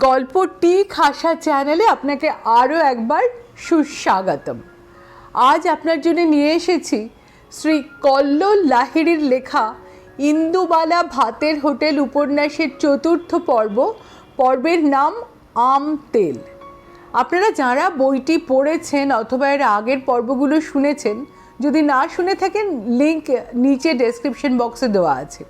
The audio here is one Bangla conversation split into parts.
গল্পটি খাসা চ্যানেলে আপনাকে আরও একবার সুস্বাগতম। আজ আপনার জন্য নিয়ে এসেছি শ্রী কল্লোল লাহিড়ীর লেখা ইন্দুবালা ভাতের হোটেল উপন্যাসের চতুর্থ পর্বের নাম আম তেল। আপনারা যারা বইটি পড়েছেন অথবা এর আগের পর্বগুলো শুনেছেন, যদি না শুনে থাকেন লিঙ্ক নিচে ডেসক্রিপশন বক্সে দেওয়া আছে।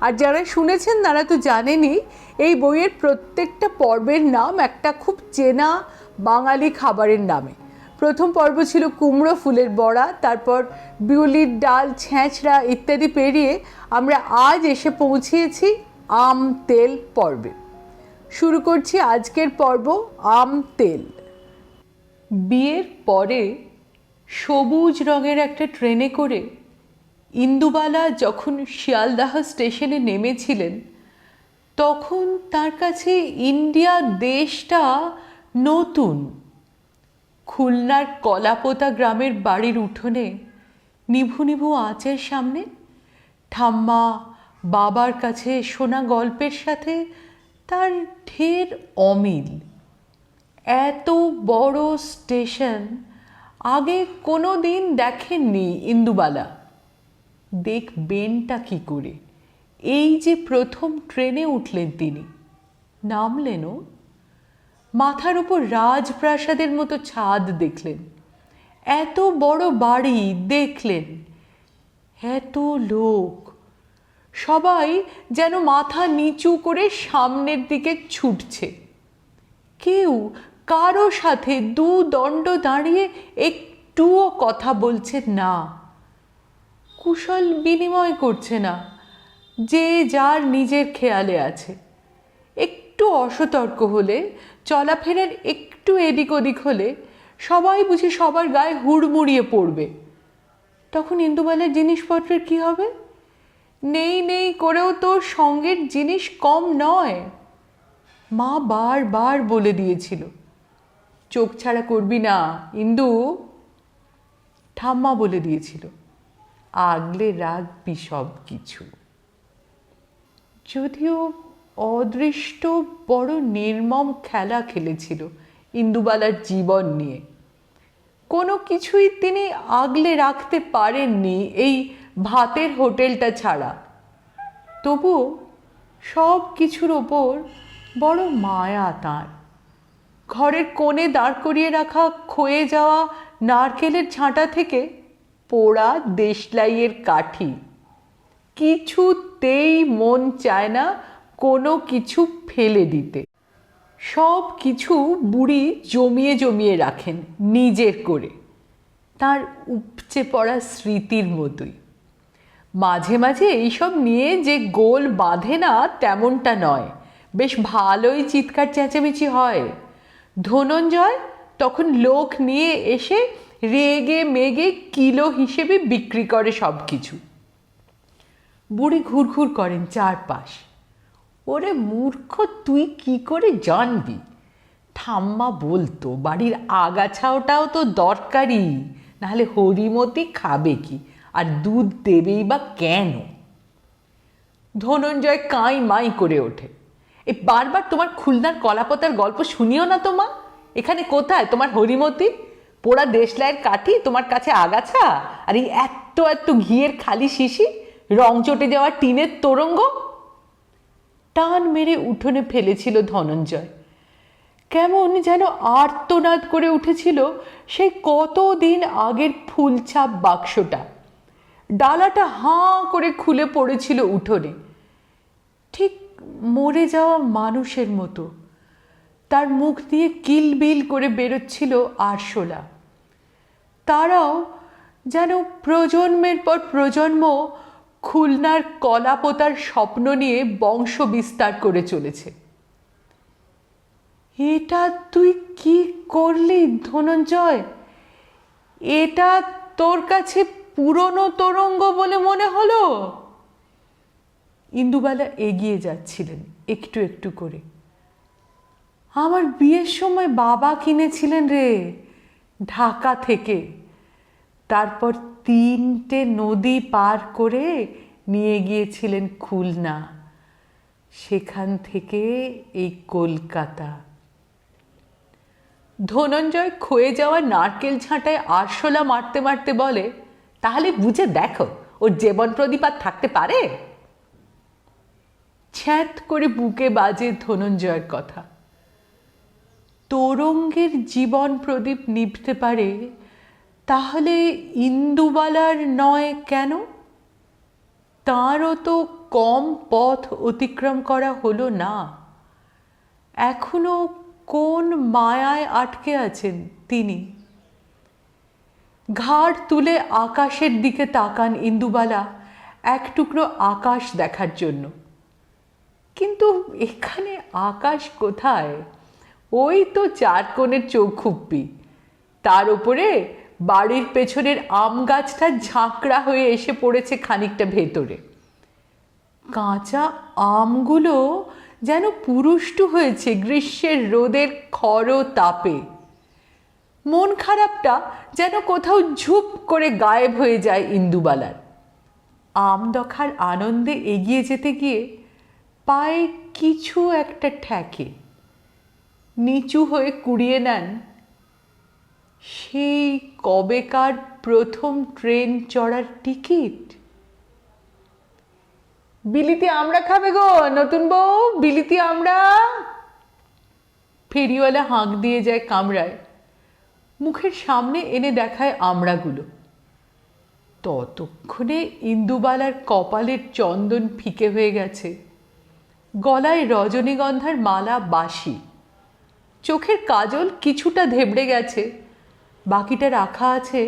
আর যারা শুনেছেন তারা তো জানেনই এই বইয়ের প্রত্যেকটা পর্বের নাম একটা খুব চেনা বাঙালি খাবারের নামে। প্রথম পর্ব ছিল কুমড়ো ফুলের বড়া, তারপর বিউলির ডাল, ছ্যাঁচড়া ইত্যাদি পেরিয়ে আমরা আজ এসে পৌঁছিয়েছি আম তেল পর্বে। শুরু করছি আজকের পর্ব আম তেল। বিয়ের পরে সবুজ রঙের একটা ট্রেনে করে ইন্দুবালা যখন শিয়ালদাহ স্টেশনে নেমেছিলেন, তখন তার কাছে ইন্ডিয়া দেশটা নতুন। খুলনার কলাপোতা গ্রামের বাড়ির উঠোনে নিভু নিভু আঁচের সামনে ঠাম্মা বাবার কাছে শোনা গল্পের সাথে তার ঢের অমিল। এত বড় স্টেশন আগে কোনো দিন দেখেননি ইন্দুবালা। দেখবেনটা কী করে? এই যে প্রথম ট্রেনে উঠলেন তিনি, নামলেনও, মাথার উপর রাজপ্রাসাদের মতো ছাদ দেখলেন, এত বড় বাড়ি দেখলেন, এত লোক, সবাই যেন মাথা নিচু করে সামনের দিকে ছুটছে। কেউ কারো সাথে দুদণ্ড দাঁড়িয়ে একটুও কথা বলছে না, কুশল বিনিময় করছে না, যে যার নিজের খেয়ালে আছে। একটু অসতর্ক হলে, চলাফেরার একটু এদিক ওদিক হলে সবাই বুঝি সবার গায়ে হুড়মুড়িয়ে পড়বে। তখন ইন্দুবালার জিনিসপত্রের কি হবে? নেই নেই করেও তো সঙ্গের জিনিস কম নয়। মা বারবার বলে দিয়েছিল, চোখ ছাড়া করবি না ইন্দু। ঠাম্মা বলে দিয়েছিল, আগলে রাখবি সব কিছু। যদিও অদৃষ্ট বড় নির্মম খেলা খেলেছিল ইন্দুবালার জীবন নিয়ে। কোনো কিছুই তিনি আগলে রাখতে পারেননি এই ভাতের হোটেলটা ছাড়া। তবুও সব কিছুর ওপর বড় মায়া তাঁর। ঘরের কোণে দাঁড় করিয়ে রাখা ক্ষয়ে যাওয়া নারকেলের ঝাঁটা থেকে পোড়া দেশলাইয়ের কাঠি, কিছুতেই মন চায় না কোনো কিছু ফেলে দিতে। সব কিছু বুড়ি জমিয়ে জমিয়ে রাখেন নিজের করে, তার উপচে পড়া স্মৃতির মতোই। মাঝে মাঝে এইসব নিয়ে যে গোল বাঁধে না তেমনটা নয়, বেশ ভালোই চিৎকার চেঁচামেচি হয়। ধনঞ্জয় তখন লোক নিয়ে এসে রেগে মেগে কিলো হিসেবে বিক্রি করে সব কিছু। বুড়ি ঘুরঘুর করেন চারপাশ। ওরে মূর্খ, তুই কি করে জানবি? ঠাম্মা বলতো বাড়ির আগাছাওটাও তো দরকারি, নাহলে হরিমতি খাবে কি, আর দুধ দেবেই বা কেন? ধনঞ্জয় কাঁই মাই করে ওঠে, এই বারবার তোমার খুলনার কলাপাতার গল্প শুনিও না তো মা। এখানে কোথায় তোমার হরিমতি? পোড়া দেশলাইয়ের কাঠি, তোমার কাছে আগাছা, আর এই এত এত ঘিয়ের খালি শিশি, রং চটে যাওয়া টিনের তোরঙ্গ। টান মেরে উঠোনে ফেলেছিল ধনঞ্জয়। কেমন যেন আর্তনাদ করে উঠেছিল সেই কতদিন আগের ফুলছাপ বাক্সটা। ডালাটা হাঁ করে খুলে পড়েছিল উঠোনে, ঠিক মরে যাওয়া মানুষের মতো। তার মুখ দিয়ে কিলবিল করে বেরোচ্ছিল আরশোলা। তারাও যেন প্রজন্মের পর প্রজন্ম খুলনার কলাপোতার স্বপ্ন নিয়ে বংশ বিস্তার করে চলেছে। এটা তুই কি করলি ধনঞ্জয়? এটা তোর কাছে পুরনো তোরঙ্গ বলে মনে হলো? ইন্দুবালা এগিয়ে যাচ্ছিলেন একটু একটু করে। আমার বিয়ের সময় বাবা কিনেছিলেন রে, ঢাকা থেকে। তারপর 3টে নদী পার করে নিয়ে গিয়েছিলেন খুলনা। সেখান থেকে এই কলকাতা। ধনঞ্জয় ক্ষয়ে যাওয়া নারকেল ঝাঁটায় আরশোলা মারতে মারতে বলে, তাহলে বুঝে দেখো ওর জীবন প্রদীপ আর থাকতে পারে? ছ্যাঁত করে বুকে বাজে ধনঞ্জয়ের কথা। তরঙ্গের জীবন প্রদীপ নিভতে পারে, তাহলে ইন্দুবালার নয় কেন? তাঁরও তো কম পথ অতিক্রম করা হলো না। এখনো কোন মায়ায় আটকে আছেন তিনি? ঘাড় তুলে আকাশের দিকে তাকান ইন্দুবালা এক টুকরো আকাশ দেখার জন্য। কিন্তু এখানে আকাশ কোথায়? ওই তো চার কোণের চৌখুপ্পি, তার উপরে বাড়ির পেছনের আম গাছটা ঝাঁকড়া হয়ে এসে পড়েছে খানিকটা ভেতরে। কাঁচা আমগুলো যেন পুরুষ্টু হয়েছে গ্রীষ্মের রোদের খর তাপে। মন খারাপটা যেন কোথাও ঝুপ করে গায়েব হয়ে যায় ইন্দুবালার। আম দেখার আনন্দে এগিয়ে যেতে গিয়ে পায়ে কিছু একটা ঠেকে। নিচু হয়ে কুড়িয়ে নেন সেই কবেকার প্রথম ট্রেন চড়ার টিকিট। বিলিতি আমরা খাবে গো নতুন বউ, বিলিতি আমরা। ফেরিওয়ালা হাঁক দিয়ে যায় কামরায়, মুখের সামনে এনে দেখায় আমড়াগুলো। ততক্ষণে ইন্দুবালার কপালের চন্দন ফিকে হয়ে গেছে, গলায় রজনীগন্ধার মালা বাসি, চোখের কাজল কিছুটা ধেবড়ে গেছে, বাকিটা রাখা আছে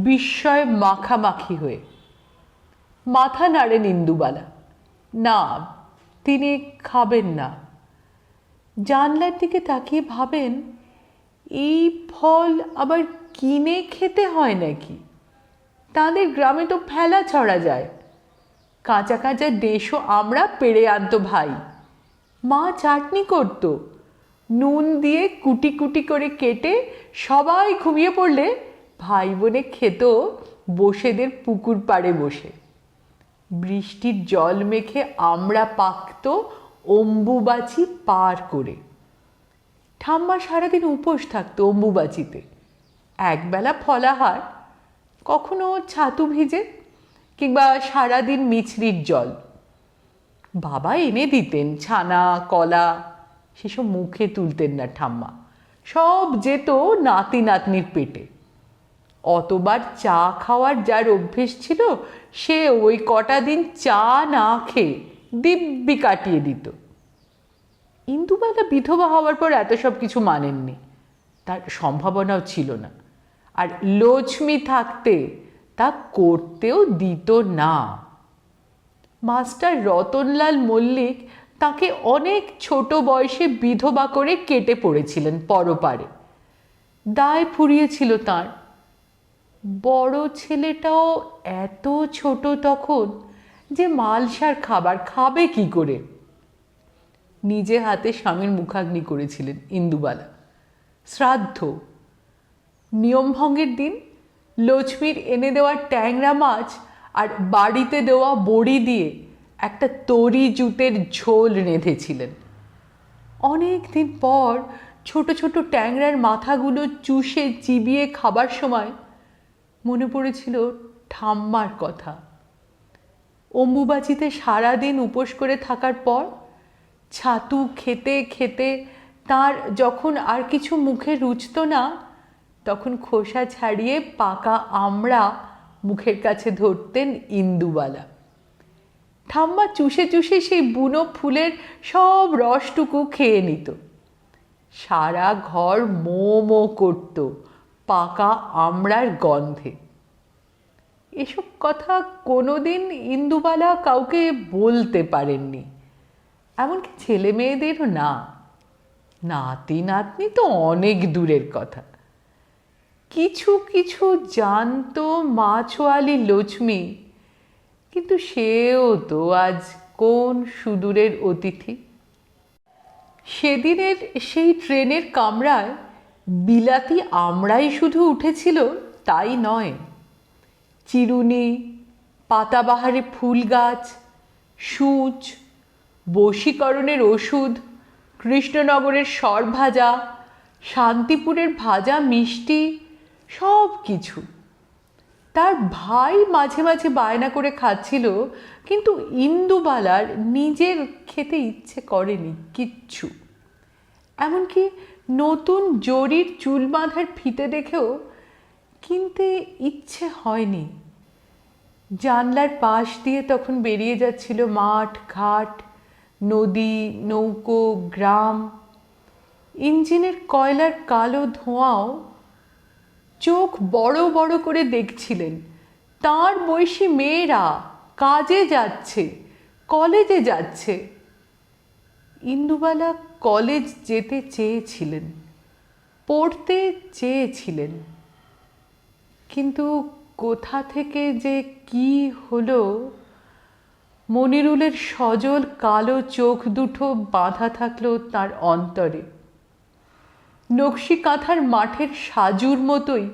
বিস্ময় মাখামাখি হয়ে। মাথা নাড়েন ইন্দুবালা, না তিনি খাবেন না। জানলার দিকে তাকিয়ে ভাবেন, এই ফল আবার কিনে খেতে হয় নাকি? তাদের গ্রামে তো ফেলা ছড়া যায়। কাঁচা কাঁচা দেশও আমরা পেড়ে আনতো ভাই, মা চাটনি করত, নুন দিয়ে কুটি কুটি করে কেটে সবাই ঘুমিয়ে পড়লে ভাই বোনে খেত বসেদের পুকুর পাড়ে বসে। বৃষ্টির জল মেখে আমরা পাকত অম্বুবাচি পার করে। ঠাম্মা সারাদিন উপোস থাকতো অম্বুবাচিতে, একবেলা ফলাহার, কখনো ছাতু ভিজে, কিংবা সারাদিন মিছরির জল। বাবা এনে দিতেন ছানা কলা, সেসব মুখে তুলতেন না ঠাম্মা, সব যেত নাতি নাতনির পেটে। অতবার চা খাওয়ার যার অভ্যেস ছিল, সে ওই কটা দিন চা না খেয়ে দিব্যি কাটিয়ে দিত। ইন্দুবালা বিধবা হওয়ার পর এত সব কিছু মানেননি, তার সম্ভাবনাও ছিল না। আর লক্ষ্মী থাকতে তা করতেও দিত না। মাস্টার রতনলাল মল্লিক তাকে অনেক ছোট বয়সে বিধবা করে কেটে পড়েছিলেন পরপারে। দায় ফুরিয়েছিল তাঁর। বড় ছেলেটাও এত ছোট তখন যে মালসার খাবার খাবে কি করে। নিজে হাতে স্বামীর মুখাগ্নি করেছিলেন ইন্দুবালা। শ্রাদ্ধ, নিয়মভঙ্গের দিন লক্ষ্মীর এনে দেওয়া ট্যাংরা মাছ আর বাড়িতে দেওয়া বড়ি দিয়ে একটা তরি জুতের ঝোল রেঁধেছিলেন। অনেক দিন পর ছোট ছোট ট্যাংরার মাথাগুলো চুষে চিবিয়ে খাবার সময় মনে পড়েছিল ঠাম্মার কথা। অম্বুবাচিতে সারাদিন উপোস করে থাকার পর ছাতু খেতে খেতে তার যখন আর কিছু মুখে রুচত না, তখন খোসা ছাড়িয়ে পাকা আমড়া মুখের কাছে ধরতেন ইন্দুবালা। ঠাম্মা চুষে চুষে সেই বুনো ফুলের সব রসটুকু খেয়ে নিত। সারা ঘর মো মো করত পাকা আমড়ার গন্ধে। এসব কথা কোনোদিন ইন্দুবালা কাউকে বলতে পারেননি, এমনকি ছেলে মেয়েদেরও না। নাতি নাতনি তো অনেক দূরের কথা। কিছু কিছু জানতো মাছোয়ালি লক্ষ্মী, কিন্তু সেও তো আজ কোন সুদূরের অতিথি। সেদিনের সেই ট্রেনের কামরায় বিলাতি আমড়াই শুধু উঠেছিল তাই নয়, চিরুনি, পাতাবাহারে ফুল গাছ, সূচ, বশীকরণের ওষুধ, কৃষ্ণনগরের সরভাজা, শান্তিপুরের ভাজা মিষ্টি, সব কিছু। তার ভাই মাঝে মাঝে বায়না করে খাচ্ছিল, কিন্তু ইন্দুবালার নিজের খেতে ইচ্ছে করেনি কিচ্ছু। এমনকি নতুন জরির চুল বাঁধার ফিতে দেখেও কিনতে ইচ্ছে হয়নি। জানলার পাশ দিয়ে তখন বেরিয়ে যাচ্ছিল মাঠ, ঘাট, নদী, নৌকো, গ্রাম। ইঞ্জিনের কয়লার কালো ধোঁয়াও। চোখ বড় বড় করে দেখছিলেন তার বয়সী মেয়েরা কাজে যাচ্ছে, কলেজে যাচ্ছে। ইন্দুবালা কলেজ যেতে চেয়েছিলেন, পড়তে চেয়েছিলেন, কিন্তু কোথা থেকে যে কি হলো। মনিরুলের সজল কালো চোখ দুটো বাঁধা থাকলো তার অন্তরে। নকশি কাঁথার মাঠের সাজুর মতোই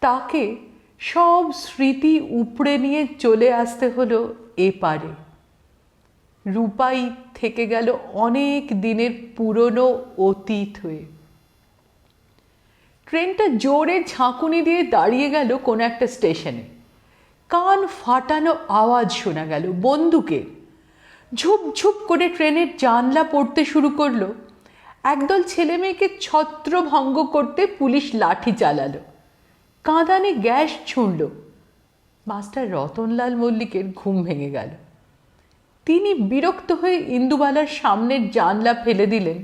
তাকে সব স্মৃতি উপড়ে নিয়ে চলে আসতে হলো এপারে। রূপাই থেকে গেল অনেক দিনের পুরনো অতীত হয়ে। ট্রেনটা জোরে ঝাঁকুনি দিয়ে দাঁড়িয়ে গেল কোনো একটা স্টেশনে। কান ফাটানো আওয়াজ শোনা গেল বন্দুকের। ঝুপঝুপ করে ট্রেনের জানলা পড়তে শুরু করলো। একদল ছেলে মেয়েকে ছত্রভঙ্গ করতে পুলিশ লাঠি চালালো, কাঁদানে গ্যাস ছুঁড়ল। মাস্টার রতনলাল মল্লিকের ঘুম ভেঙে গেল। তিনি বিরক্ত হয়ে ইন্দুবালার সামনের জানলা ফেলে দিলেন।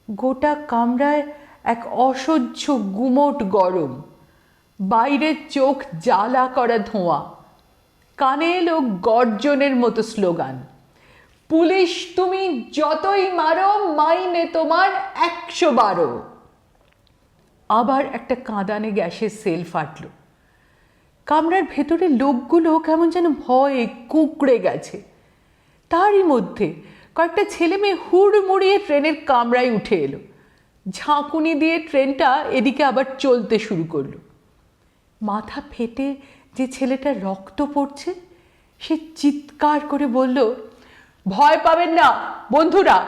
গোটা কামরায় এক অসহ্য গুমোট গরম, বাইরের চোখ জ্বালা করা ধোঁয়া। কানে এলো গর্জনের মতো স্লোগান, পুলিশ তুমি যতই মারো মাইনে তোমার 112। আবার একটা কাঁদানে গ্যাসের সেল ফাটল। কামরার ভেতরে লোকগুলো কেমন যেন ভয়ে কুঁকড়ে গেছে। তারই মধ্যে কয়েকটা ছেলে মেয়ে হুড়মুড়িয়ে ট্রেনের কামরায় উঠে এলো। ঝাঁকুনি দিয়ে ট্রেনটা এদিকে আবার চলতে শুরু করলো। মাথা ফেটে যে ছেলেটা রক্ত পড়ছে সে চিৎকার করে বলল, ভয় পাবেন না বন্ধুরা,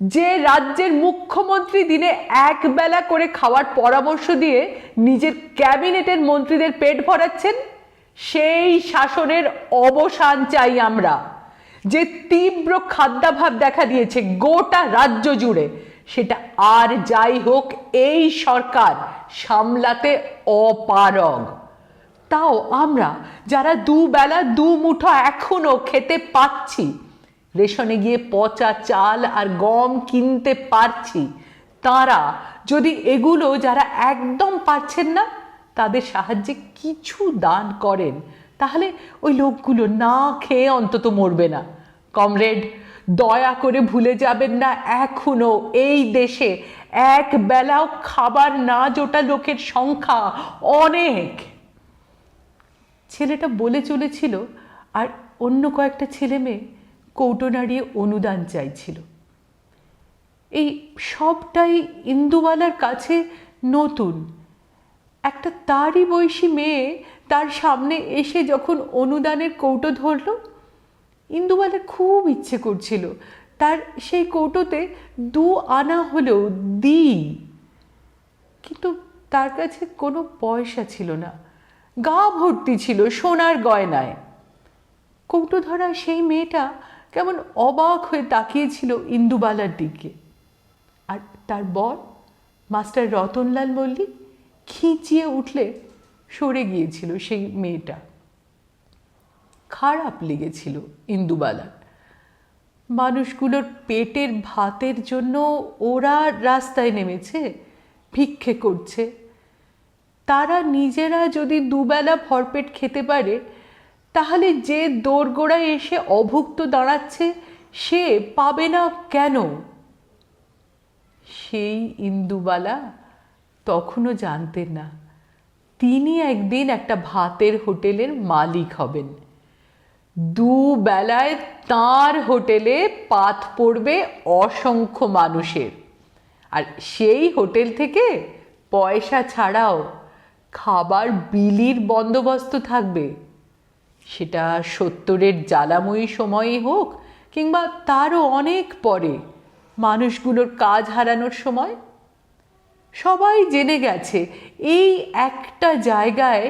যে রাজ্যের মুখ্যমন্ত্রী দিনে একবেলা করে খাওয়ার পরামর্শ দিয়ে নিজের ক্যাবিনেটের মন্ত্রীদের পেট ভরাচ্ছেন, সেই শাসনের অবসান চাই আমরা। যে তীব্র খাদ্যাভাব দেখা দিয়েছে গোটা রাজ্য জুড়ে, সেটা আর যাই হোক এই সরকার সামলাতে অপারগ। তাও আমরা যারা দুবেলা দুমুঠো এখনো খেতে পাচ্ছি, রেশনে গিয়ে পচা চাল আর গম কিনতে পারছি, তারা যদি এগুলো যারা একদম পাচ্ছেন না তাদের সাহায্যে কিছু দান করেন, তাহলে ওই লোকগুলো না খেয়ে অন্তত মরবে না। কমরেড, দয়া করে ভুলে যাবেন না এখনো এই দেশে এক বেলাও খাবার না জোটা লোকের সংখ্যা অনেক। ছেলেটা বলে চলেছিল, আর অন্য কয়েকটা ছেলে মেয়ে কৌটো নাড়িয়ে অনুদান চাইছিল। এই সবটাই ইন্দুবালার কাছে নতুন। একটা তারই বয়সী মেয়ে তার সামনে এসে যখন অনুদানের কৌটো ধরল, ইন্দুবালার খুব ইচ্ছে করছিল তার সেই কৌটোতে 2 আনা হলেও দিই, কিন্তু তার কাছে কোনো পয়সা ছিল না। গা ভর্তি ছিল সোনার গয়নায়। কৌটো ধরা সেই মেয়েটা কেমন অবাক হয়ে তাকিয়েছিল ইন্দুবালার দিকে। আর তার বর মাস্টার রতনলাল মল্লিক খিঁচিয়ে উঠলে সরে গিয়েছিল সেই মেয়েটা। খারাপ লেগেছিল ইন্দুবালার। মানুষগুলোর পেটের ভাতের জন্য ওরা রাস্তায় নেমেছে, ভিক্ষে করছে। তারা নিজেরা যদি দুবেলা ভরপেট খেতে পারে, তাহলে যে দোরগোড়ায় এসে অভুক্ত দাঁড়াচ্ছে সে পাবে না কেন? সেই ইন্দুবালা তখনও জানতেন না তিনি একদিন একটা ভাতের হোটেলের মালিক হবেন। দুবেলায় তাঁর হোটেলে পাত পড়বে অসংখ্য মানুষের, আর সেই হোটেল থেকে পয়সা ছাড়াও খাবার বিলির বন্দোবস্ত থাকবে। সেটা 70-এর জ্বালাময়ী সময়ই হোক কিংবা তারও অনেক পরে মানুষগুলোর কাজ হারানোর সময়? সবাই জেনে গেছে এই একটা জায়গায়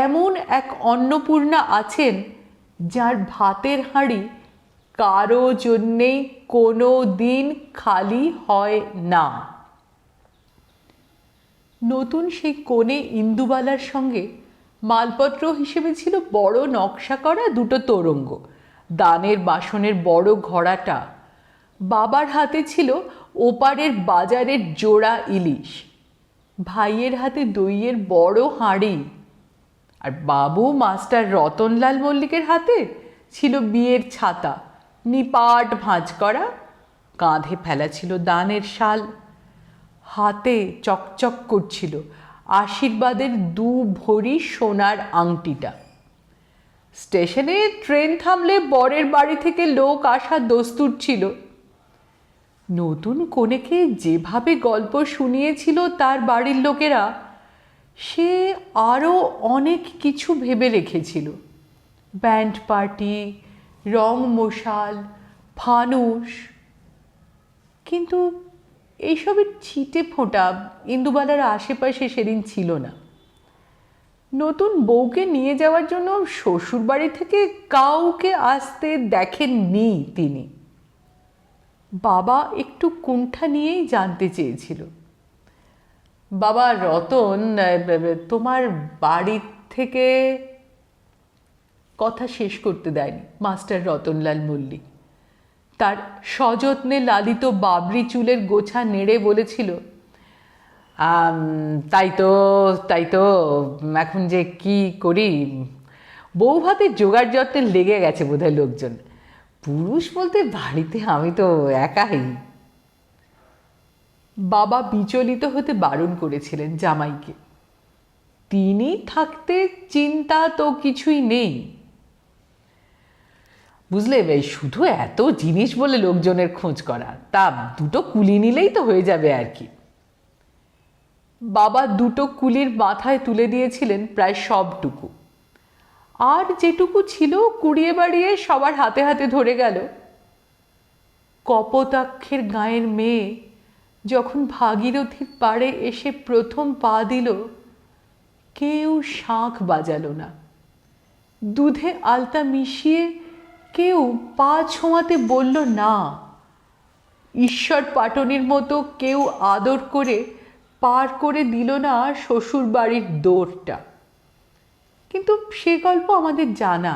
এমন এক অন্নপূর্ণা আছেন যার ভাতের হাঁড়ি কারো জন্যেই কোনো দিন খালি হয় না। নতুন সেই কোণে ইন্দুবালার সঙ্গে মালপত্র হিসেবে ছিল বড় নকশা করা দুটো তোরঙ্গ, দানের বাসনের বড় ঘড়াটা, বাবার হাতে ছিল ওপারের বাজারের জোড়া ইলিশ, ভাইয়ের হাতে দইয়ের বড় হাঁড়ি, আর বাবু মাস্টার রতনলাল মল্লিকের হাতে ছিল বিয়ের ছাতা, নিপাট ভাঁজ করা, কাঁধে ফেলা ছিল দানের শাল, হাতে চকচক করছিল আশীর্বাদের 2 ভরি সোনার আংটিটা। স্টেশনে ট্রেন থামলে বরের বাড়ি থেকে লোক আসা দস্তুর ছিল। নতুন কনেকে যেভাবে গল্প শুনিয়েছিল তার বাড়ির লোকেরা, সে আরও অনেক কিছু ভেবে রেখেছিল। ব্যান্ড পার্টি, রং মশাল, ফানুস, কিন্তু এইসবের ছিটে ফোঁটা ইন্দুবালার আশেপাশে সেদিন ছিল না। নতুন বউকে নিয়ে যাওয়ার জন্য শ্বশুরবাড়ি থেকে কাউকে আসতে দেখেননি তিনি। বাবা একটু কুণ্ঠা নিয়েই জানতে চেয়েছিল, বাবা রতন, তোমার বাড়ি থেকে? কথা শেষ করতে দেয়নি মাস্টার রতনলাল মল্লিক। তার সযত্নে লালিত বাবরি চুলের গোছা নেড়ে বলেছিল, তাই তো এখন যে কি করি, বউ ভাতের জোগাড় যত্নে লেগে গেছে বোধহয় লোকজন। পুরুষ বলতে বাড়িতে আমি তো একাই। বাবা বিচলিত হতে বারণ করেছিলেন জামাইকে। তিনি থাকতে চিন্তা তো কিছুই নেই। বুঝলে, শুধু এত জিনিস বলে লোকজনের খোঁজ করা, তা 2টো কুলি নিলেই তো হয়ে যাবে আর কি। বাবা 2টো কুলির মাথায় তুলে দিয়েছিলেন প্রায় সবটুকু, আর যেটুকু ছিল কুড়িয়ে বাড়িয়ে সবার হাতে হাতে ধরে গেল। কপোতাক্ষের গাঁয়ের মেয়ে যখন ভাগীরথীর পাড়ে এসে প্রথম পা দিল, কেউ শাঁখ বাজালো না। দুধে আলতা মিশিয়ে কেউ পা ছোঁয়াতে বলল না। ঈশ্বর পাটনির মতো কেউ আদর করে পার করে দিল না শ্বশুর বাড়ির দোরটা। কিন্তু সে গল্প আমাদের জানা।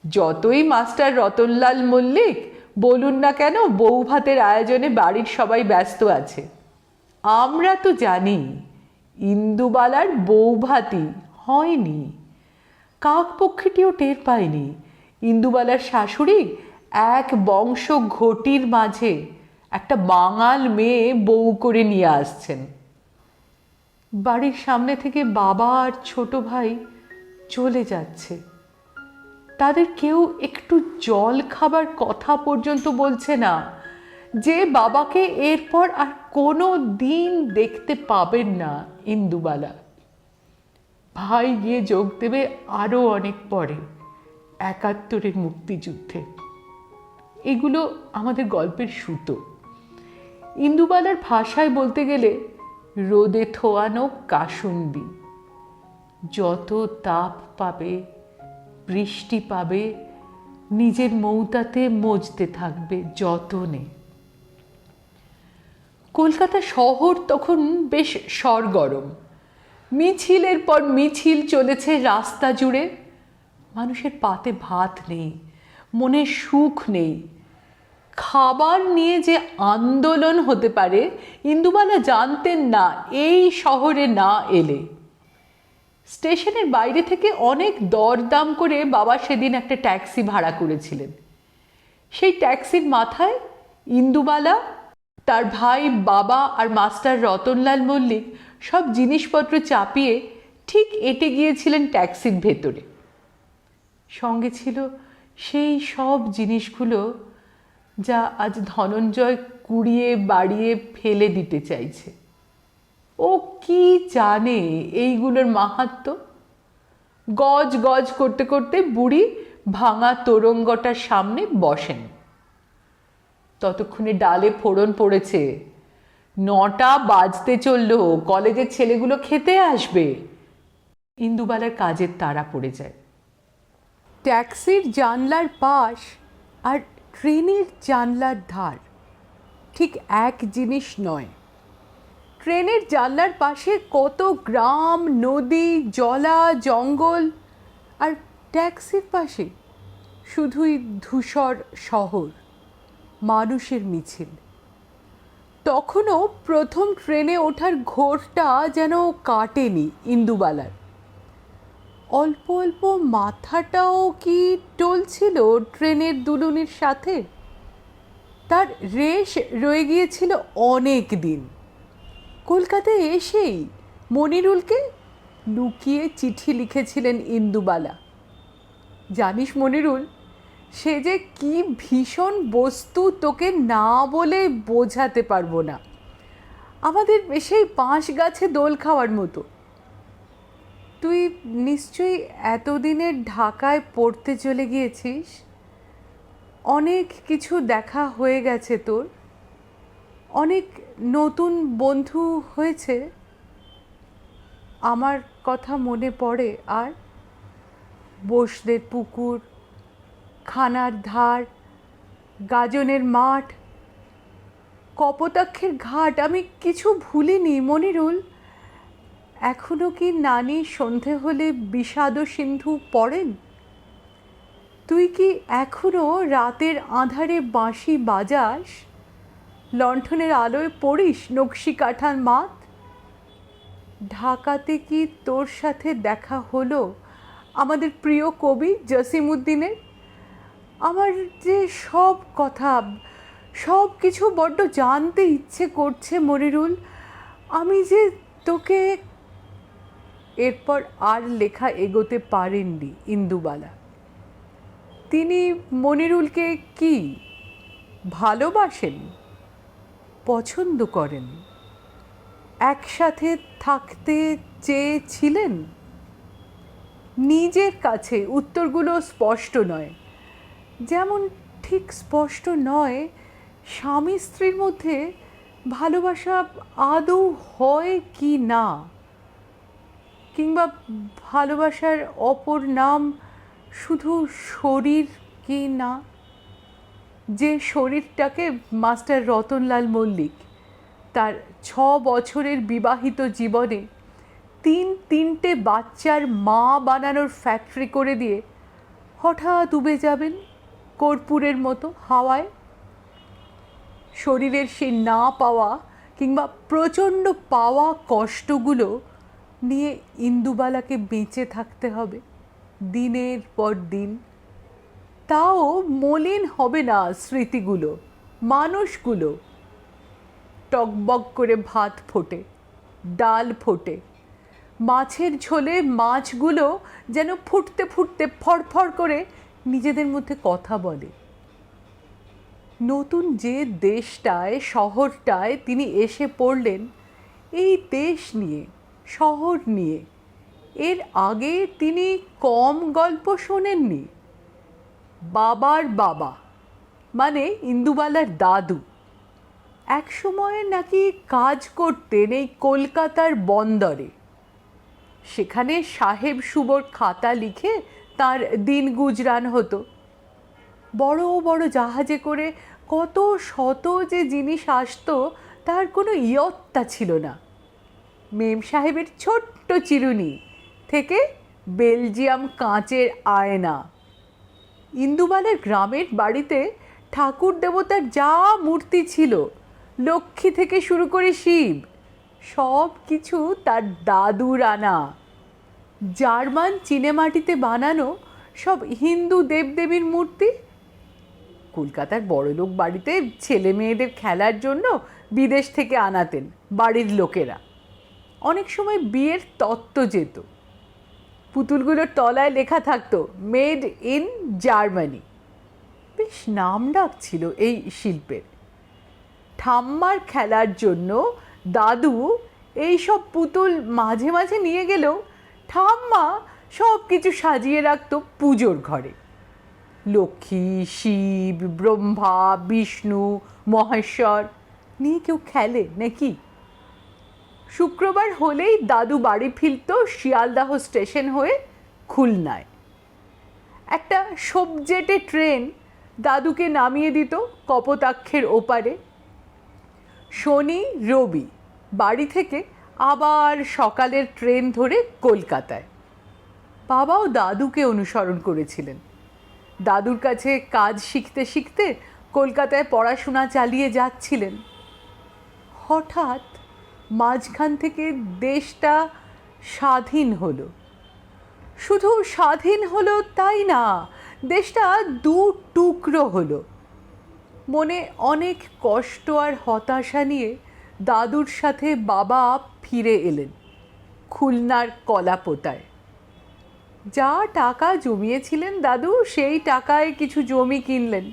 যতই মাস্টার রতনলাল মল্লিক বলুন না কেন বউ ভাতের আয়োজনে বাড়ির সবাই ব্যস্ত আছে, আমরা তো জানি ইন্দুবালার বউ ভাতই হয়নি। কাকপক্ষীটিও টের পায়নি ইন্দুবালার শাশুড়ি এক বংশ ঘটির মাঝে একটা বাঙাল মেয়ে বউ করে নিয়ে আসছেন। বাড়ির সামনে থেকে বাবা আর ছোট ভাই চলে যাচ্ছে, তাদের কেউ একটু জল খাবার কথা পর্যন্ত বলছে না যে বাবাকে এরপর আর কোনো দিন দেখতে পাবেন না ইন্দুবালা। ভাই গিয়ে যোগ দেবে আরও অনেক পরে 71-এর মুক্তিযুদ্ধে। এগুলো আমাদের গল্পের সুতো। ইন্দুবালার ভাষায় বলতে গেলে রোদে থোয়ানো কাসুন্দি। যত তাপ পাবে, বৃষ্টি পাবে, নিজের মৌতাতে মজতে থাকবে যতনে। কলকাতা শহর তখন বেশ সরগরম। মিছিলের পর মিছিল চলেছে রাস্তা জুড়ে। মানুষের পাতে ভাত নেই, মনে সুখ নেই। খাবার নিয়ে যে আন্দোলন হতে পারে ইন্দুবালা জানতেন না এই শহরে না এলে। স্টেশনের বাইরে থেকে অনেক দরদাম করে বাবা সেদিন একটা ট্যাক্সি ভাড়া করেছিলেন। সেই ট্যাক্সির মাথায় ইন্দুবালা, তার ভাই, বাবা আর মাস্টার রতনলাল মল্লিক সব জিনিসপত্র চাপিয়ে ঠিক এঁটে গিয়েছিলেন ট্যাক্সির ভেতরে। সঙ্গে ছিল সেই সব জিনিসগুলো যা আজ ধনঞ্জয় কুড়িয়ে বাড়িয়ে ফেলে দিতে চাইছে। ও কি জানে এইগুলোর মাহাত্ম্য? গজ গজ করতে করতে বুড়ি ভাঙা তোরঙ্গটার সামনে বসেন। ততক্ষণে ডালে ফোড়ন পড়েছে, 9টা বাজতে চললো, কলেজের ছেলেগুলো খেতে আসবে। ইন্দুবালার কাজের তাড়া পড়ে যায়। ট্যাক্সির জানলার পাশ আর ট্রেনের জানলার ধার ঠিক এক জিনিস নয়। ট্রেনের জানলার পাশে কত গ্রাম, নদী, জলা, জঙ্গল, আর ট্যাক্সির পাশে শুধুই ধূসর শহর, মানুষের মিছিল। তখনও প্রথম ট্রেনে ওঠার ঘোরটা যেন কাটেনি ইন্দুবালার। অল্প অল্প মাথাটাও কি টলছিল ট্রেনের দুলুনির সাথে। তার রেশ রয়ে গিয়েছিল অনেক দিন। কলকাতায় এসেই মনিরুলকে লুকিয়ে চিঠি লিখেছিলেন ইন্দুবালা। জানিস মনিরুল, সে যে কি ভীষণ বস্তু তোকে না বলে বোঝাতে পারবো না। আমাদের সেই বাঁশ গাছে দোল খাওয়ার মতো। তুই নিশ্চয়ই এতদিনের ঢাকায় পড়তে চলে গিয়েছিস, অনেক কিছু দেখা হয়ে গেছে তোর, অনেক নতুন বন্ধু হয়েছে। আমার কথা মনে পড়ে আর? বোসদের পুকুর, খানার ধার, গাজনের মাঠ, কপোতাক্ষের ঘাট, আমি কিছু ভুলিনি মনিরুল। এখনো কি নানি সন্ধে হলে বিষাদ সিন্ধু পড়েন? তুই কি এখনো রাতের আঁধারে বাঁশি বাজাস, লণ্ঠনের আলোয় পড়িস নকশি কাঁঠার মাত? ঢাকাতে কি তোর সাথে দেখা হলো আমাদের প্রিয় কবি জসিমউদ্দিনের? আমার যে সব কথা, সব কিছু বড্ড জানতে ইচ্ছে করছে মনিরুল। আমি যে তোকে... এরপর আর লেখা এগোতে পারেননি ইন্দুবালা। তিনি মনিরুলকে কি ভালোবাসেন, পছন্দ করেন, একসাথে থাকতে চেয়েছিলেন? নিজের কাছে উত্তরগুলো স্পষ্ট নয়, যেমন ঠিক স্পষ্ট নয় স্বামী স্ত্রীর মধ্যে ভালোবাসা আদৌ হয় কি না, কিংবা ভালোবাসার অপর নাম শুধু শরীর কি না। যে শরীরটাকে মাস্টার রতনলাল মল্লিক তার 6 বছরের বিবাহিত জীবনে 3টে বাচ্চার মা বানানোর ফ্যাক্টরি করে দিয়ে হঠাৎ উবে যাবেন কর্পূরের মতো হাওয়ায়। শরীরের সেই না পাওয়া কিংবা প্রচণ্ড পাওয়া কষ্টগুলো নিয়ে ইন্দুবালাকে বেঁচে থাকতে হবে দিনের পর দিন। তাও মলিন হবে না স্মৃতিগুলো, মানুষগুলো। টকবক করে ভাত ফোটে, ডাল ফোটে, মাছের ঝোলে মাছগুলো যেন ফুটতে ফুটতে ফড়ফড় করে নিজেদের মধ্যে কথা বলে। নতুন যে দেশটায়, শহরটায় তিনি এসে পড়লেন, এই দেশ নিয়ে, শহর নিয়ে এর আগে তিনি কম গল্প শোনেননি। বাবার বাবা মানে ইন্দুবালার দাদু একসময় নাকি কাজ করতেন এই কলকাতার বন্দরে। সেখানে সাহেব সুবোর খাতা লিখে তার দিন গুজরান হতো। বড় বড় জাহাজে করে কত শত যে জিনিস আসতো তার কোনো ইয়ত্তা ছিল না। মেম সাহেবের ছোট্ট চিরুনি থেকে বেলজিয়াম কাঁচের আয়না, ইন্দুবালার গ্রামের বাড়িতে ঠাকুর দেবতার যা মূর্তি ছিল, লক্ষ্মী থেকে শুরু করে শিব, সব কিছু তার দাদুর আনা। জার্মান চিনেমাটিতে বানানো সব হিন্দু দেবদেবীর মূর্তি কলকাতার বড়লোক বাড়িতে ছেলে মেয়েদের খেলার জন্য বিদেশ থেকে আনাতেন বাড়ির লোকেরা। অনেক সময় বিয়ের তত্ত্ব যেত, পুতুলগুলোর তলায় লেখা থাকতো মেড ইন জার্মানি। বেশ নাম ডাক ছিল এই শিল্পের। ঠাম্মার খেলার জন্য দাদু এই সব পুতুল মাঝে মাঝে নিয়ে গেলেও ঠাম্মা সব কিছু সাজিয়ে রাখতো পুজোর ঘরে। লক্ষ্মী, শিব, ব্রহ্মা, বিষ্ণু, মহেশ্বর নিয়ে কেউ খেলে নাকি? শুক্রবার হলেই দাদু বাড়ি ফিরত শিয়ালদাহ স্টেশন হয়ে খুলনায়। একটা সবজেটে ট্রেন দাদুকে নামিয়ে দিত কপোতাক্ষের ওপারে। শনি রবি বাড়ি থেকে আবার সকালের ট্রেন ধরে কলকাতায়। বাবাও দাদুকে অনুসরণ করেছিলেন। দাদুর কাছে কাজ শিখতে শিখতে কলকাতায় পড়াশোনা চালিয়ে যাচ্ছিলেন। হঠাৎ মাঝখান থেকে দেশটা স্বাধীন হলো। শুধু স্বাধীন হলো তাই না, দেশটা দু টুকরো হলো। মনে অনেক কষ্ট আর হতাশা নিয়ে দাদুর সাথে বাবা ফিরে এলেন খুলনার কলাপোতায়। যা টাকা জমিয়েছিলেন দাদু, সেই টাকায় কিছু জমি কিনলেন,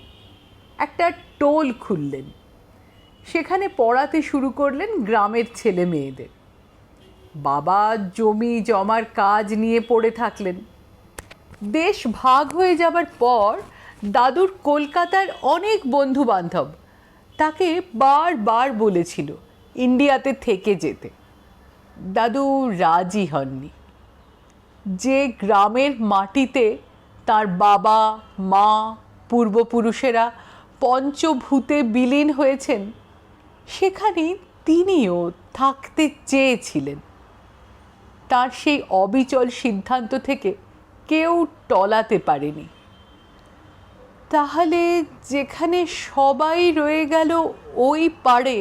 একটা টোল খুললেন। সেখানে পড়াতে শুরু করলেন গ্রামের ছেলে মেয়েদের। বাবা জমি জমার কাজ নিয়ে পড়ে থাকলেন। দেশ ভাগ হয়ে যাবার পর দাদুর কলকাতার অনেক বন্ধু বান্ধব তাকে বারবার বলেছিল ইন্ডিয়াতে থেকে যেতে। দাদু রাজি হননি। যে গ্রামের মাটিতে তার বাবা মা পূর্বপুরুষেরা পঞ্চভূতে বিলীন হয়েছেন, সেখানেই তিনিও থাকতে চেয়েছিলেন। তার সেই অবিচল সিদ্ধান্ত থেকে কেউ টলাতে পারেনি। তাহলে যেখানে সবাই রয়ে গেল ওই পাড়ে,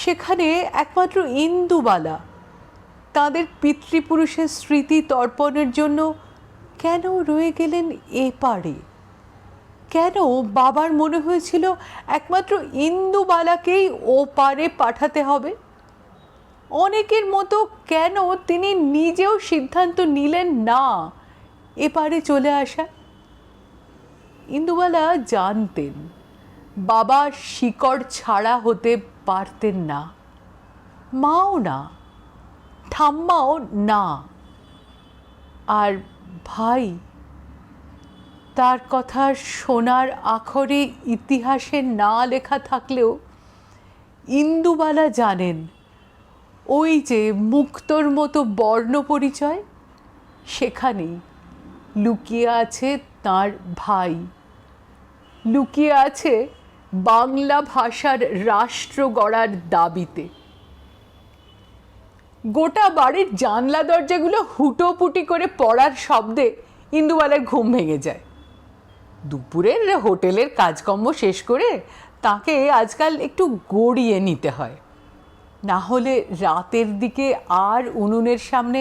সেখানে একমাত্র ইন্দুবালা তাদের পিতৃপুরুষের স্মৃতি তর্পণের জন্য কেন রয়ে গেলেন এ পাড়ে? কেন বাবার মনে হয়েছিল একমাত্র ইন্দুবালাকেই ও পারে পাঠাতে হবে? অনেকের মতো কেন তিনি নিজেও সিদ্ধান্ত নিলেন না এপারে চলে আসা? ইন্দুবালা জানতেন বাবা শিকড় ছাড়া হতে পারতেন না, মাও না, ঠাম্মাও না। আর ভাই, তার কথা শোনার আখরে ইতিহাসে না লেখা থাকলেও ইন্দুবালা জানেন ওই যে মুক্তোর মতো বর্ণ পরিচয়, সেখানেই লুকিয়ে আছে তার ভাই, লুকিয়ে আছে বাংলা ভাষার রাষ্ট্র গড়ার দাবিতে। গোটা বাড়ির জানলা দরজাগুলো হুটোপুটি করে পড়ার শব্দে ইন্দুবালার ঘুম ভেঙে যায়। দুপুরের হোটেলের কাজকর্ম শেষ করে তাকে আজকাল একটু গড়িয়ে নিতে হয়, না হলে রাতের দিকে আর উনুনের সামনে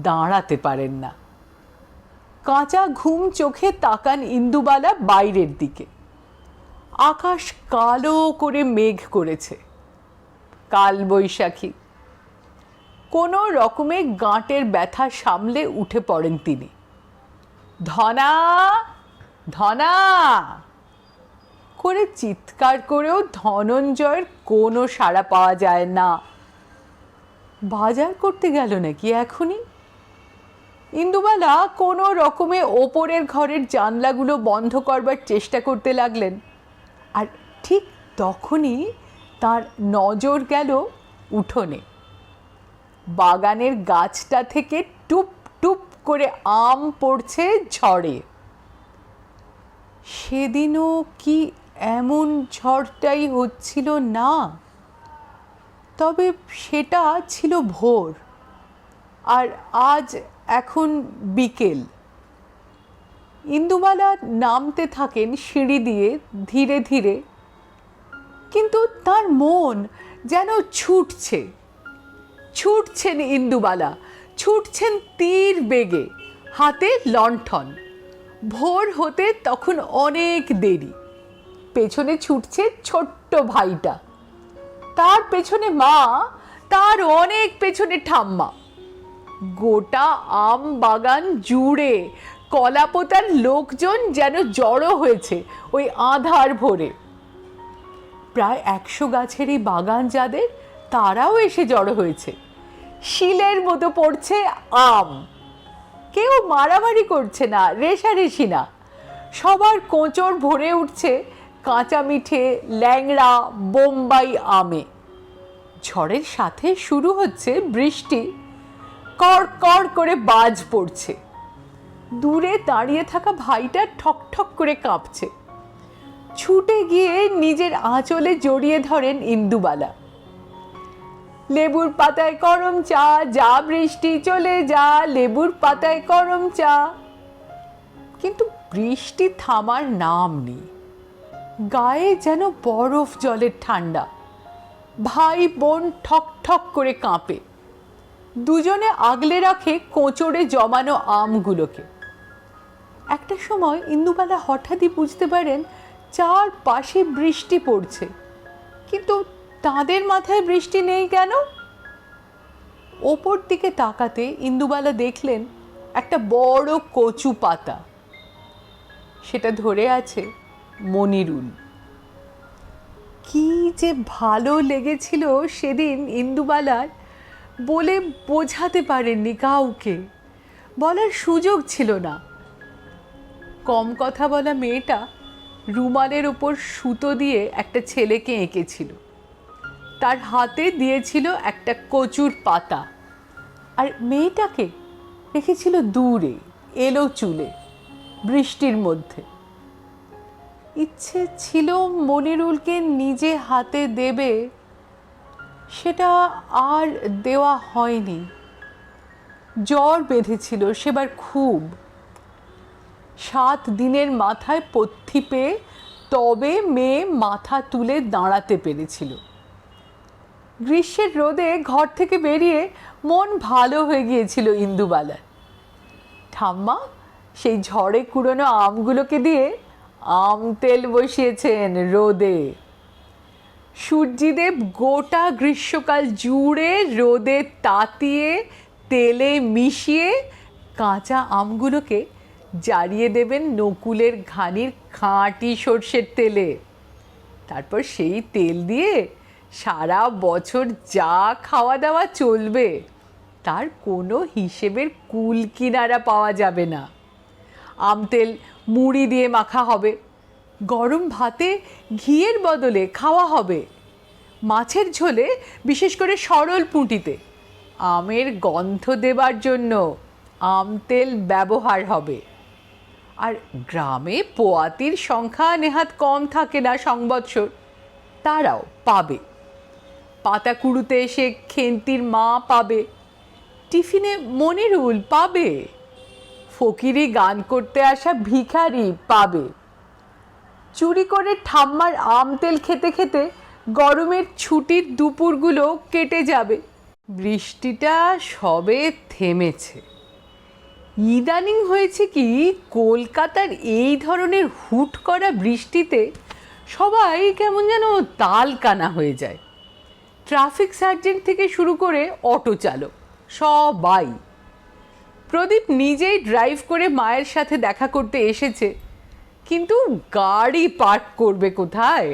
দাঁড়াতে পারেন না। কাঁচা ঘুম চোখে তাকান ইন্দুবালা বাইরের দিকে। আকাশ কালো করে মেঘ করেছে, কাল বৈশাখী। কোনো রকমে গাঁটের ব্যথা সামলে উঠে পড়েন তিনি। ধনা ধনা করে চিৎকার করেও ধনঞ্জয়ের কোনো সাড়া পাওয়া যায় না। বাজার করতে গেল নাকি এখনই? ইন্দুবালা কোনো রকমে ওপরের ঘরের জানলাগুলো বন্ধ করবার চেষ্টা করতে লাগলেন। আর ঠিক তখনই তার নজর গেল উঠোনে। বাগানের গাছটা থেকে টুপ টুপ করে আম পড়ছে ঝড়ে। সেদিনও কি এমন ঝড়টাই হচ্ছিল না? তবে সেটা ছিল ভোর, আর আজ এখন বিকেল। ইন্দুবালা নামতে থাকেন সিঁড়ি দিয়ে ধীরে ধীরে, কিন্তু তার মন যেন ছুটছেন ইন্দুবালা, ছুটছেন তীর বেগে, হাতে লণ্ঠন। ভোর হতে তখন অনেক দেরি। পেছনে ছুটছে ছোট্ট ভাইটা, তার পেছনে মা, তার অনেক পেছনে ঠাম্মা। গোটা আম বাগান জুড়ে কলাপোতার লোকজন যেন জড়ো হয়েছে ওই আঁধার ভোরে। প্রায় 100 গাছেরই বাগান যাদের, তারাও এসে জড়ো হয়েছে। শিলের মতো পড়ছে আম। কেউ মারামারি করছে না, রেষারেষি না, সবার কোঁচড় ভরে উঠছে কাঁচা মিঠে ল্যাংড়া বোম্বাই আমে। ঝড়ের সাথে শুরু হচ্ছে বৃষ্টি, কড় কড় করে বাজ পড়ছে। দূরে দাঁড়িয়ে থাকা ভাইটা ঠক ঠক করে কাঁপছে। ছুটে গিয়ে নিজের আঁচলে জড়িয়ে ধরেন ইন্দুবালা। লেবুর পাতায় গরম চা, যা বৃষ্টি চলে যা, লেবুর পাতায় গরম চা। কিন্তু বৃষ্টি থামার নাম নেই। গায়ে যেন বরফ জলের ঠান্ডা। ভাই বোন ঠক ঠক করে কাঁপে। দুজনে আগলে রাখে কোঁচড়ে জমানো আমগুলোকে। একটা সময় ইন্দুবালা হঠাৎই বুঝতে পারেন চারপাশে বৃষ্টি পড়ছে, কিন্তু তাদের মাথায় বৃষ্টি নেই কেন? ওপর দিকে তাকাতে ইন্দুবালা দেখলেন একটা বড় কচু পাতা, সেটা ধরে আছে মনিরুল। কি যে ভালো লেগেছিল সেদিন ইন্দুবালার, বলে বোঝাতে পারেননি কাউকে, বলার সুযোগ ছিল না। কম কথা বলা মেয়েটা রুমালের ওপর সুতো দিয়ে একটা ছেলেকে এঁকেছিল, তার হাতে দিয়েছিল একটা কচুর পাতা, আর মেয়েটাকে রেখেছিল দূরে এলো চুলে বৃষ্টির মধ্যে। ইচ্ছে ছিল মনিরুলকে নিজে হাতে দেবে, সেটা আর দেওয়া হয়নি। জ্বর বেঁধেছিল সেবার খুব। 7 দিনের মাথায় পথ্যি পেয়ে তবে মেয়ে মাথা তুলে দাঁড়াতে পেরেছিল। গ্রীষ্মের রোদে ঘর থেকে বেরিয়ে মন ভালো হয়ে গিয়েছিল ইন্দুবালার। ঠাম্মা সেই ঝড়ে কুড়োনো আমগুলোকে দিয়ে আম তেল বসিয়েছেন রোদে। সূর্যিদেব গোটা গ্রীষ্মকাল জুড়ে রোদে তাতিয়ে তেলে মিশিয়ে কাঁচা আমগুলোকে জারিয়ে দেবেন নকুলের ঘানির খাঁটি সর্ষের তেলে। তারপর সেই তেল দিয়ে সারা বছর যা খাওয়া দাওয়া চলবে তার কোনো হিসেবের কুল কিনারা পাওয়া যাবে না। আম তেল মুড়ি দিয়ে মাখা হবে, গরম ভাতে ঘিয়ের বদলে খাওয়া হবে, মাছের ঝোলে বিশেষ করে সরল পুঁটিতে আমের গন্ধ দেবার জন্য আম তেল ব্যবহার হবে। আর গ্রামে পোয়াতির সংখ্যা নেহাত কম থাকে না সংবৎসর, তারাও পাবে। পাতা কুড়ুতে এসে খেন্তির মা পাবে, টিফিনে মনিরুল পাবে, ফকিরি গান করতে আসা ভিখারি পাবে। চুরি করে ঠাম্মার আম তেল খেতে খেতে গরমের ছুটির দুপুরগুলো কেটে যাবে। বৃষ্টিটা সবে থেমেছে। ইদানিং হয়েছে কি, কলকাতার এই ধরনের হুট করা বৃষ্টিতে সবাই কেমন যেন তাল কানা হয়ে যায়। ট্রাফিক সার্জেন্ট থেকে শুরু করে অটো চালক সবাই। প্রদীপ নিজেই ড্রাইভ করে মায়ের সাথে দেখা করতে এসেছে, কিন্তু গাড়ি পার্ক করবে কোথায়?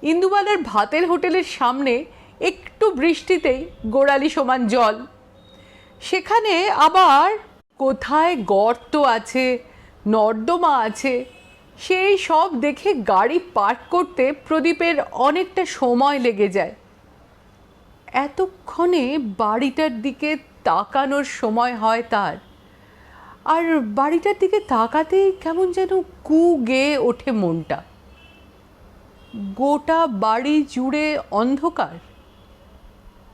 ইন্দুবালার ভাতের হোটেলের সামনে একটু বৃষ্টিতেই গোড়ালি সমান জল। সেখানে আবার কোথায় গর্ত আছে, নর্দমা আছে, সেই সব দেখে গাড়ি পার্ক করতে প্রদীপের অনেকটা সময় লেগে যায়। এতক্ষণে বাড়িটার দিকে তাকানোর সময় হয় তার, আর বাড়িটার দিকে তাকাতেই কেমন যেন কু গেয়ে ওঠে মনটা। গোটা বাড়ি জুড়ে অন্ধকার,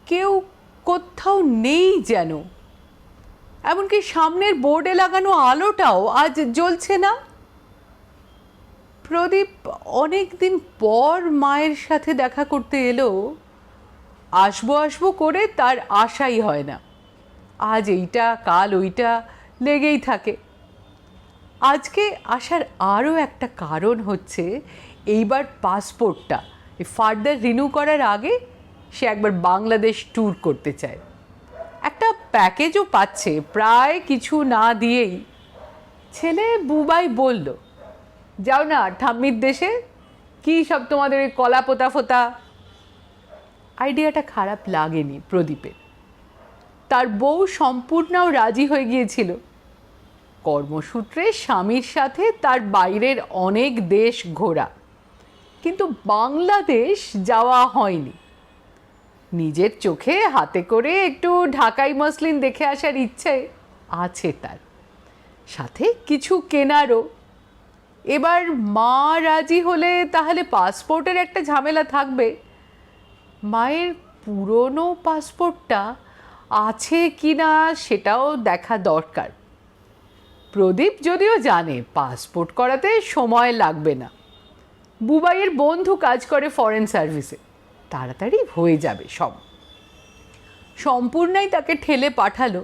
কেউ কোথাও নেই যেন। এমনকি সামনের বোর্ডে লাগানো আলোটাও আজ জ্বলছে না। প্রদীপ অনেক দিন পর মায়ের সাথে দেখা করতে এলো। আসবো আসবো করে তার আশাই হয় না। আজ এইটা কাল ওইটা লেগেই থাকে। আজকে আসার আরও একটা কারণ হচ্ছে, এইবার পাসপোর্টটা ফার্দার রিনিউ করার আগে সে একবার বাংলাদেশ ট্যুর করতে চায়। একটা প্যাকেজও পাচ্ছে প্রায় কিছু না দিয়েই। ছেলে বুবাই বলল, যাও না ঠাম্মির দেশে, কী সব তোমাদের ওই কলা পোতা ফোতা। আইডিয়াটা খারাপ লাগেনি প্রদীপের। তার বউ সম্পূর্ণও রাজি হয়ে গিয়েছিল। কর্মসূত্রে স্বামীর সাথে তার বাইরের অনেক দেশ ঘোরা, কিন্তু বাংলাদেশ যাওয়া হয়নি। নিজের চোখে হাতে করে একটু ঢাকাই মসলিন দেখে আসার ইচ্ছে আছে তার, সাথে কিছু কেনারও। এবার মা রাজি হলে তাহলে পাসপোর্টের একটা ঝামেলা থাকবে। মায়ের পুরনো পাসপোর্টটা আছে কি না সেটাও দেখা দরকার। প্রদীপ যদিও জানে পাসপোর্ট করাতে সময় লাগবে না, বুবাইয়ের বন্ধু কাজ করে ফরেন সার্ভিসে, তাড়াতাড়ি হয়ে যাবে সব। সম্পূর্ণই তাকে ঠেলে পাঠালো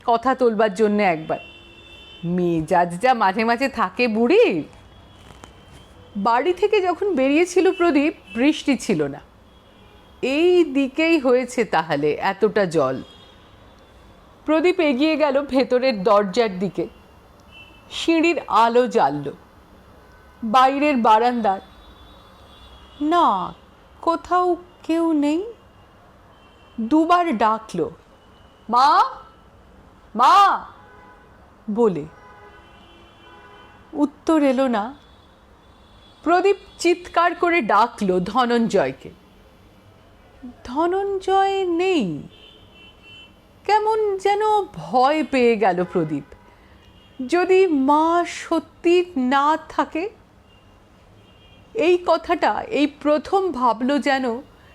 কথা তোলবার জন্য একবার। মেজাজ যা মাঝে মাঝে থাকে বুড়ির। বাড়ি থেকে যখন বেরিয়েছিল প্রদীপ, বৃষ্টি ছিল না। এই দিকেই হয়েছে তাহলে এতটা জল। প্রদীপ এগিয়ে গেল ভেতরের দরজার দিকে। সিঁড়ির আলো জ্বালল। বাইরের বারান্দার না, কোথাও কেউ নেই। দুবার ডাকলো, মা মা বলে, উত্তর এলো না। প্রদীপ চিৎকার করে ডাকলো ধনঞ্জয়কে। ধনঞ্জয় নেই। কেমন যেন ভয় পেয়ে গেল প্রদীপ। যদি মা সত্যি না থাকে? এই কথাটা এই প্রথম ভাবলো যেন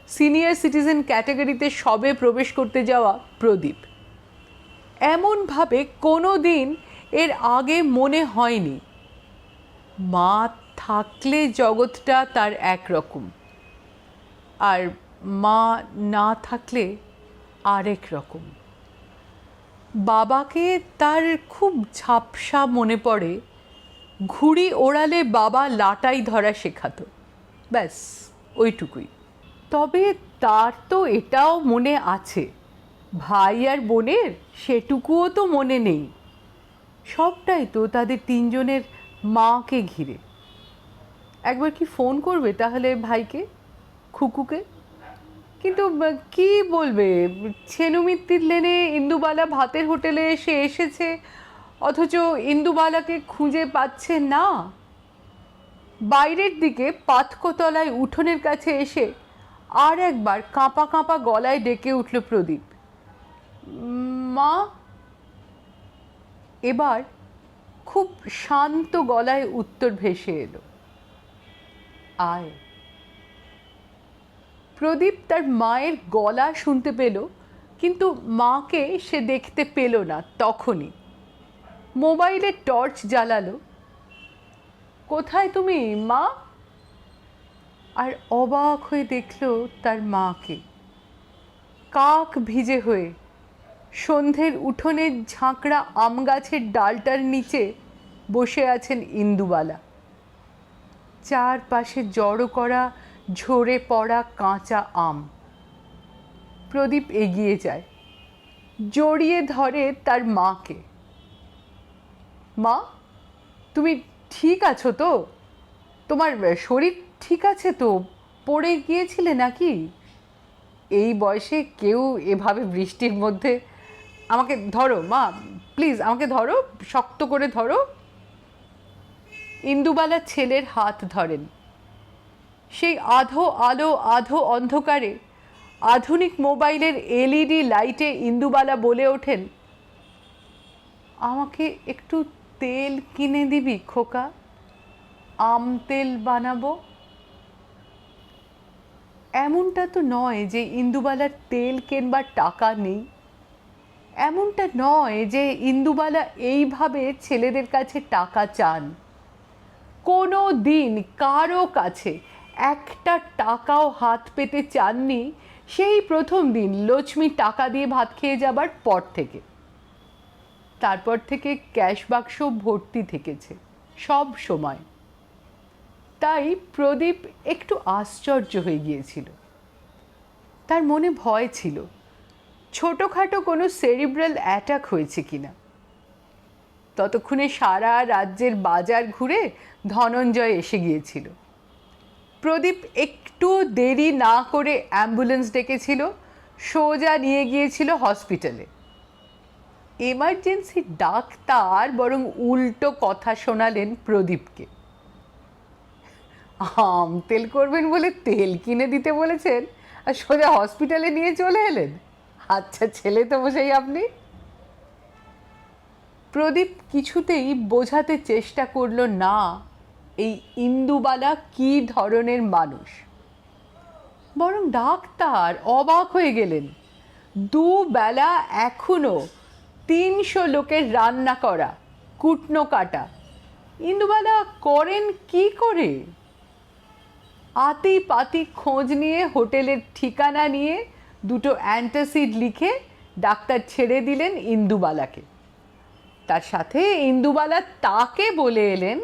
সিনিয়র সিটিজেন ক্যাটাগরিতে সবে প্রবেশ করতে যাওয়া প্রদীপ। এমনভাবে কোনো দিন এর আগে মনে হয়নি। মা থাকলে জগৎটা তার একরকম, আর মা না থাকলে আরেক রকম। বাবাকে তার খুব ঝাপসা মনে পড়ে। ঘুড়ি ওড়ালে বাবা লাটাই ধরা শেখাতো, ব্যাস ওইটুকুই। তবে তার তো এটাও মনে আছে, ভাই আর বোনের সেটুকুও তো মনে নেই। সবটাই তো তাদের তিনজনের মাকে ঘিরে। একবার কি ফোন করবে তাহলে ভাইকে, খুকুকে? কিন্তু কি বলবে, ছেনুমিত্তির লেনে ইন্দুবালা ভাতের হোটেলে এসে এসেছে, অথচ ইন্দুবালাকে খুঁজে পাচ্ছে না। বাইরের দিকে পাতকোতলায় উঠোনের কাছে এসে আর একবার কাঁপা কাঁপা গলায় ডেকে উঠল প্রদীপ, মা। এবার খুব শান্ত গলায় উত্তর ভেসে এলো, আয়। প্রদীপ তার মায়ের গলা শুনতে পেল, কিন্তু মাকে সে দেখতে পেল না। তখনই মোবাইলে টর্চ জ্বালালো। কোথায় তুমি মা? আর অবাক হয়ে দেখল তার মাকে, কাক ভিজে হয়ে সন্ধ্যের উঠোনের ঝাঁকড়া আম গাছের ডালটার নিচে বসে আছেন ইন্দুবালা। চারপাশে জড়ো করা ঝরে পড়া কাঁচা আম। প্রদীপ এগিয়ে যায়, জড়িয়ে ধরে তার মাকে। মা, তুমি ঠিক আছো তো? তোমার শরীর ঠিক আছে তো? পড়ে গিয়েছিলে নাকি? এই বয়সে কেউ এভাবে বৃষ্টির মধ্যে? আমাকে ধরো মা, প্লিজ আমাকে ধরো, শক্ত করে ধরো। ইন্দুবালা ছেলের হাত ধরেন। সেই আধো আলো আধো অন্ধকারে আধুনিক মোবাইলের এলইডি লাইটে ইন্দুবালা বলে ওঠেন, আমাকে একটু তেল কিনে দিবি খোকা? আম তেল বানাবো। এমনটা তো নয় যে ইন্দুবালার তেল কেনবার টাকা নেই। এমনটা নয় যে ইন্দুবালা এইভাবে ছেলেদের কাছে টাকা চান। কোনো দিন কারো কাছে একটা টাকাও হাত পেতে চাননি সেই প্রথম দিন লক্ষ্মী টাকা দিয়ে ভাত খেয়ে যাবার পর থেকে। তারপর থেকে ক্যাশ বাক্স ভর্তি থেকেছে সব সময়। তাই প্রদীপ একটু আশ্চর্য হয়ে গিয়েছিল। তার মনে ভয় ছিল ছোটোখাটো কোনো সেরিব্রাল অ্যাটাক হয়েছে কিনা। ততক্ষণে সারা রাজ্যের বাজার ঘুরে ধনঞ্জয় এসে গিয়েছিল। প্রদীপ একটু দেরি না করে অ্যাম্বুলেন্স ডেকেছিল, সোজা নিয়ে গিয়েছিল হসপিটালে। এমার্জেন্সি ডাক্তার বরং উল্টো কথা শোনালেন প্রদীপকে। আম তেল করবেন বলে তেল কিনে দিতে বলেছেন আর সোজা হসপিটালে নিয়ে চলে এলেন। আচ্ছা ছেলে তো বসেই আপনি। প্রদীপ কিছুতেই বোঝাতে চেষ্টা করলো না এই ইন্দুবালা কী ধরনের মানুষ। বরং ডাক্তার অবাক হয়ে গেলেন। দুবেলা এখনো 300 লোকের রান্না করা, কুটনো কাটা ইন্দুবালা করেন কি করে? আতি পাতি খোঁজ নিয়ে হোটেলের ঠিকানা নিয়ে 2টো অ্যান্টাসিড লিখে ডাক্তার ছেড়ে দিলেন ইন্দুবালাকে। তার সাথে ইন্দুবালা তাকে বলে এলেন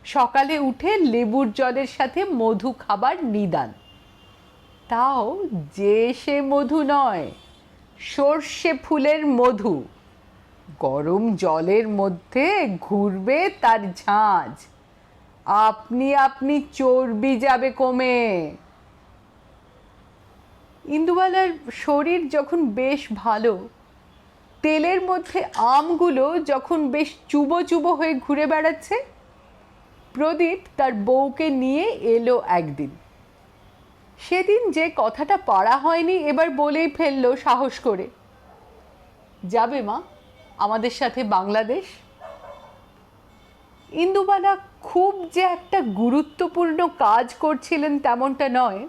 সকালে উঠে লেবুর জলের সাথে মধু খাবার নিদান। তাও যে সে মধু নয়, সর্ষে ফুলের মধু। গরম জলের মধ্যে ঘুরবে তার ঝাঁঝ, আপনি আপনি চর্বি যাবে কমে। ইন্দুবালার শরীর যখন বেশ ভালো, তেলের মধ্যে আমগুলো যখন বেশ চুবো চুবো হয়ে ঘুরে বেড়াচ্ছে, প্রদীপ তার বউকে নিয়ে এলো একদিন। সেদিন যে কথাটা পারা হয়নি এবার বলেই ফেললো সাহস করে, যাবে মা আমাদের সাথে বাংলাদেশ? ইন্দুবালা খুব যে একটা গুরুত্বপূর্ণ কাজ করছিলেন তেমনটা নয়,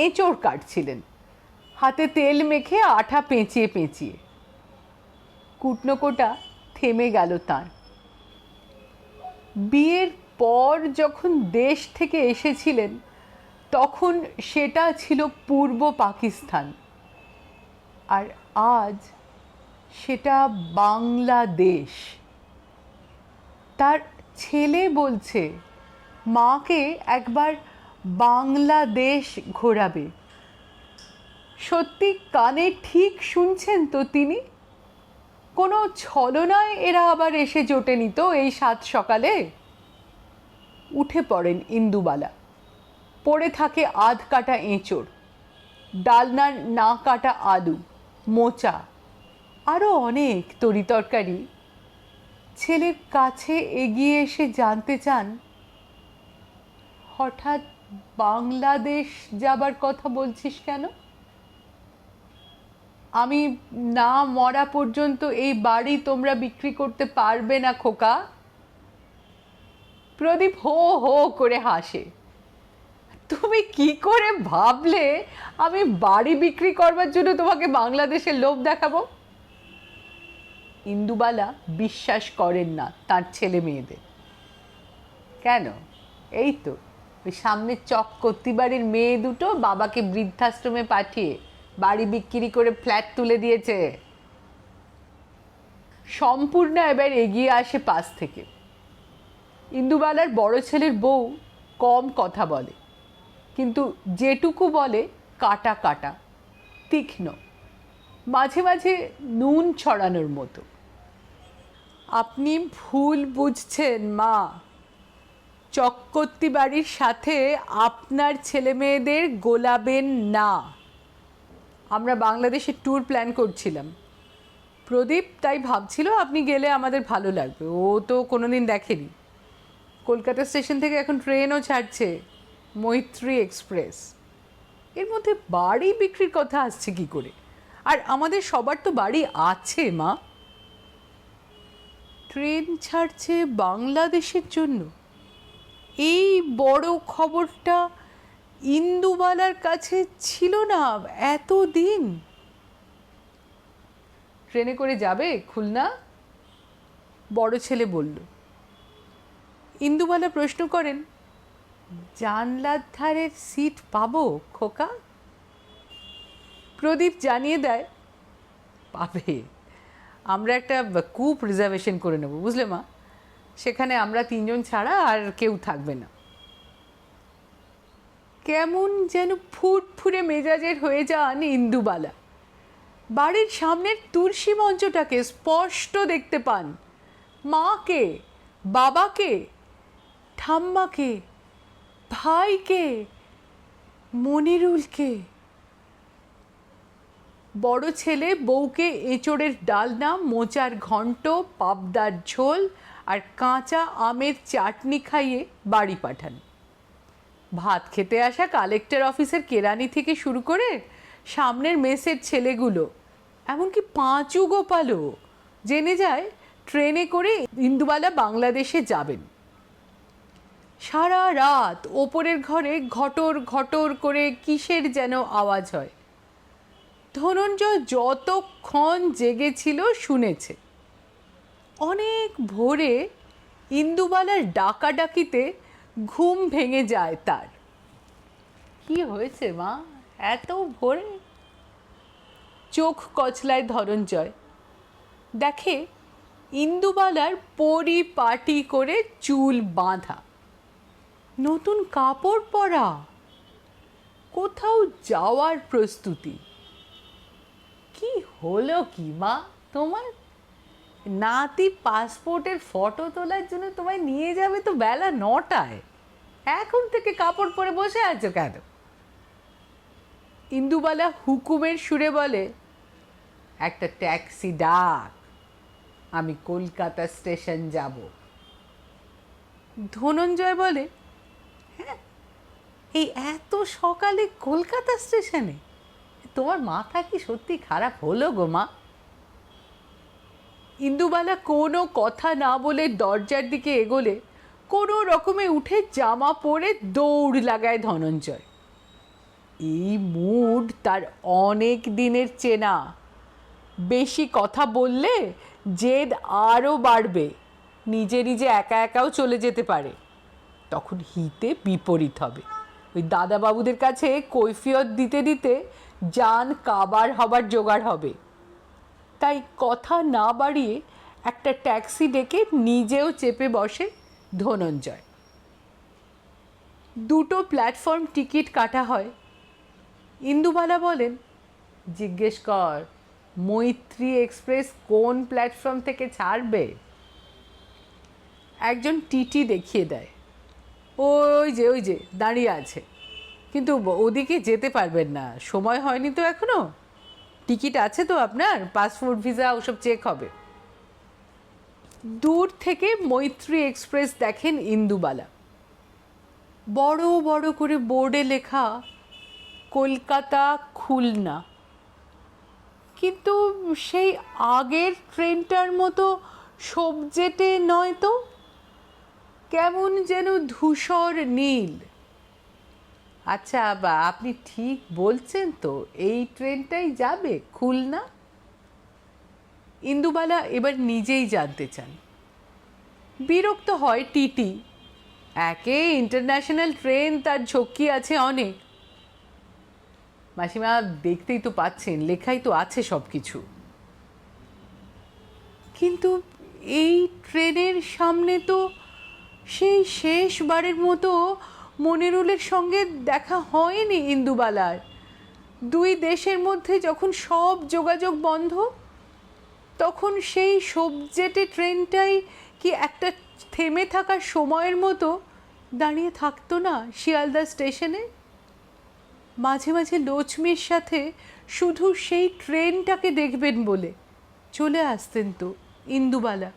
এঁচোড় কাটছিলেন, হাতে তেল মেখে আঠা পেঁচিয়ে পেঁচিয়ে। কুটনোকোটা থেমে গেল তাঁর। বিয়ের পর যখন দেশ থেকে এসেছিলেন তখন সেটা ছিল পূর্ব পাকিস্তান, আর আজ সেটা বাংলাদেশ। তার ছেলে বলছে মাকে একবার বাংলাদেশ ঘোরাবে। সত্যি কানে ঠিক শুনছেন তো তিনি? কোনো ছলনায় এরা আবার এসে জোটেনি তো এই 7 সকালে? উঠে পড়েন ইন্দুবালা। পড়ে থাকে আধ কাটা এঁচোড়, ডালনার না কাটা আলু, মোচা, আরও অনেক তরিতরকারি। ছেলের কাছে এগিয়ে এসে জানতে চান, হঠাৎ বাংলাদেশ যাবার কথা বলছিস কেন? আমি না মরা পর্যন্ত এই বাড়ি তোমরা বিক্রি করতে পারবে না খোকা। প্রদীপ হো হো করে হাসে। তুমি কি করে ভাবলে আমি বাড়ি বিক্রি করবার জন্য তোমাকে বাংলাদেশের লোভ দেখাবো? ইন্দুবালা বিশ্বাস করেন না তার ছেলে মেয়েদের। কেন? এই তো ওই সামনে চক্কতি বাড়ির মেয়ে দুটো বাবাকে বৃদ্ধাশ্রমে পাঠিয়ে বাড়ি বিক্রি করে ফ্ল্যাট তুলে দিয়েছে। সম্পূর্ণ এবার এগিয়ে আসে পাশ থেকে। ইন্দুবালার বড় ছেলের বউ কম কথা বলে, কিন্তু যেটুকু বলে কাটা কাটা, তীক্ষ্ণ, মাঝে মাঝে নুন ছড়ানোর মতো। আপনি ভুল বুঝছেন মা, চক্কতি বাড়ির সাথে আপনার ছেলে মেয়েদের গোলাবেন না। আমরা বাংলাদেশের ট্যুর প্ল্যান করছিলাম, প্রদীপ তাই ভাবছিল আপনি গেলে আমাদের ভালো লাগবে। ও তো কোনোদিন দেখেনি। কলকাতা স্টেশন থেকে এখন ট্রেনও ছাড়ছে, মৈত্রী এক্সপ্রেস। এর মধ্যে বাড়ি বিক্রির কথা আসছে কি করে? আর আমাদের সবার তো বাড়ি আছে মা। ট্রেন ছাড়ছে বাংলাদেশের জন্য, এই বড় খবরটা ইন্দুবালার কাছে ছিল না এতদিন। ট্রেনে করে যাবে খুলনা? বড় ছেলে বলল। ইন্দুবালা প্রশ্ন করেন, জানলার ধারের সিট পাবো খোকা? প্রদীপ জানিয়ে দেয়, পাবে। আমরা একটা কূপ রিজার্ভেশন করে নেব, বুঝলে মা? সেখানে আমরা 3 জন ছাড়া আর কেউ থাকবে না। কেমন যেন ফুরফুরে মেজাজের হয়ে যান ইন্দুবালা। বাড়ির সামনের তুলসী মঞ্চটাকে স্পষ্ট দেখতে পান। মাকে, বাবাকে, ঠাম্মাকে, ভাইকে, মনিরুলকে। বড় ছেলে বউকে এঁচোড়ের ডালনা, মোচার ঘন্ট, পাবদার ঝোল আর কাঁচা আমের চাটনি খাইয়ে বাড়ি পাঠান। ভাত খেতে আসা কালেক্টর অফিসের কেরানি থেকে শুরু করে সামনের মেসের ছেলেগুলো, এমনকি পাঁচু গোপালও জেনে যায় ট্রেনে করে ইন্দুবালা বাংলাদেশে যাবেন। সারা রাত ওপরের ঘরে ঘটর ঘটর করে কিসের যেন আওয়াজ হয়। ধনঞ্জয় যতক্ষণ জেগেছিল শুনেছে। অনেক ভোরে ইন্দুবালার ডাকাডাকিতে ঘুম ভেঙে যায় তার। কি হয়েছে মা, এত ভোরে? চোখ কচলায় ধনঞ্জয়, দেখে ইন্দুবালার পরিপাটি করে চুল বাঁধা, নতুন কাপড় পরা, কোথাও যাওয়ার প্রস্তুতি। কি হলো কি মা তোমার? নাতি পাসপোর্টের ফটো তোলার জন্য তোমায় নিয়ে যাবে তো বেলা 9টায়, এখন থেকে কাপড় পরে বসে আছো কেন? ইন্দুবালা হুকুমের সুরে বলে, একটা ট্যাক্সি ডাক, আমি কলকাতা স্টেশন যাব। ধনঞ্জয় বলে, হ্যাঁ এই এত সকালে কলকাতা স্টেশনে? তোমার মাথা কি সত্যি খারাপ হলো গো মা? ইন্দুবালা কোনো কথা না বলে দরজার দিকে এগোলে কোনো রকমে উঠে জামা পরে দৌড় লাগায় ধনঞ্জয়। এই মুড তার অনেক দিনের চেনা। বেশি কথা বললে জেদ আরও বাড়বে, নিজে নিজে একা একাও চলে যেতে পারে, তখন হিতে বিপরীত হবে। ওই দাদাবাবুদের কাছে কৈফিয়ত দিতে দিতে জান কাবার হবার জোগাড় হবে। তাই কথা না বাড়িয়ে একটা ট্যাক্সি ডেকে নিজেও চেপে বসে ধনঞ্জয়। 2টো প্ল্যাটফর্ম টিকিট কাটা হয়। ইন্দুবালা বলেন, জিজ্ঞেস কর মৈত্রী এক্সপ্রেস কোন প্ল্যাটফর্ম থেকে ছাড়বে। একজন টিটি দেখিয়ে দেয়, ওই যে দাঁড়িয়ে আছে, কিন্তু ওদিকে যেতে পারবেন না, সময় হয়নি তো এখনো। টিকিট আছে তো আপনার, পাসপোর্ট ভিসা ওসব চেক হবে। দূর থেকে মৈত্রী এক্সপ্রেস দেখেন ইন্দুবালা। বড় বড় করে বোর্ডে লেখা কলকাতা খুলনা, কিন্তু সেই আগের ট্রেনটার মতো সবজেটে নয় তো, কেমন যেন ধূসর নীল। আচ্ছা আপনি ঠিক বলছেন তো, এই ট্রেনটাই যাবে খুলনা? ইন্দুবালা এবার নিজেই জানতে চান। বিরক্ত হয় টিটি, একে ইন্টারন্যাশনাল ট্রেন, তার ঝক্কি আছে অনেক। মাসিমা দেখতেই তো পাচ্ছেন, লেখাই তো আছে সব কিছু। কিন্তু এই ট্রেনের সামনে তো সেই শেষবারের মতো মনিরুলের সঙ্গে দেখা হয়নি ইন্দুবালার। 2 দেশের মধ্যে যখন সব যোগাযোগ বন্ধ, তখন সেই সবজেটে ট্রেনটাই কি একটা থেমে থাকার সময়ের মতো দাঁড়িয়ে থাকতো না শিয়ালদা স্টেশনে? মাঝে মাঝে লক্ষ্মীর সাথে শুধু সেই ট্রেনটাকে দেখবেন বলে চলে আসতেন তো ইন্দুবালা।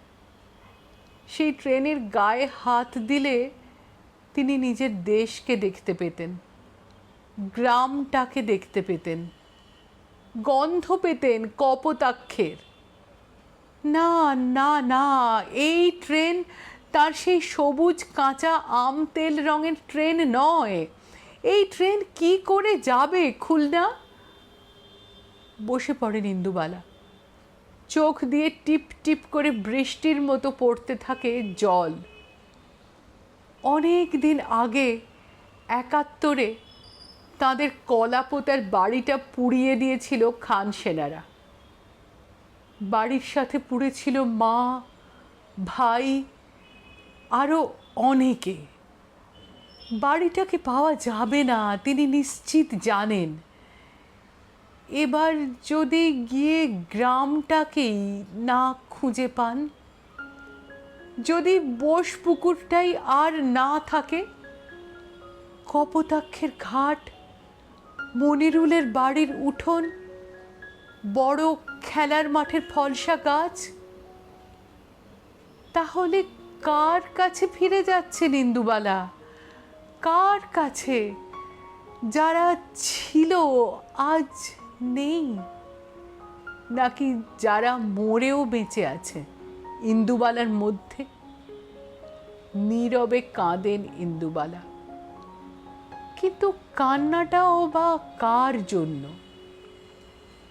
সেই ট্রেনের গায়ে হাত দিলে তিনি নিজের দেশকে দেখতে পেতেন, গ্রামটাকে দেখতে পেতেন, গন্ধ পেতেন কপোতাক্ষের। না না না, এই ট্রেন তার সেই সবুজ কাঁচা আম তেল রঙের ট্রেন নয়। এই ট্রেন কি করে যাবে খুলনা? বসে পড়েন ইন্দুবালা। চোখ দিয়ে টিপ টিপ করে বৃষ্টির মতো পড়তে থাকে জল। অনেক দিন আগে 71-এ তাঁদের কলাপোতার বাড়িটা পুড়িয়ে দিয়েছিল খান সেনারা। বাড়ির সাথে পুড়েছিল মা, ভাই, আরও অনেকে। বাড়িটাকে পাওয়া যাবে না তিনি নিশ্চিত জানেন। এবার যদি গিয়ে গ্রামটাকেই না খুঁজে পান, যদি বোসপুকুরটাই আর না থাকে, কপোতাক্ষের ঘাট, মনিরুলের বাড়ির উঠোন, বড় খেলার মাঠের ফলসা গাছ। তাহলে কার কাছে ফিরে যাচ্ছেন ইন্দুবালা? কার কাছে? যারা ছিল আজ নেই, নাকি যারা মরেও বেঁচে আছে ইন্দুবালার মধ্যে? নীরবে কাঁদেন ইন্দুবালা, কিন্তু কান্নাটাও বা কার জন্য?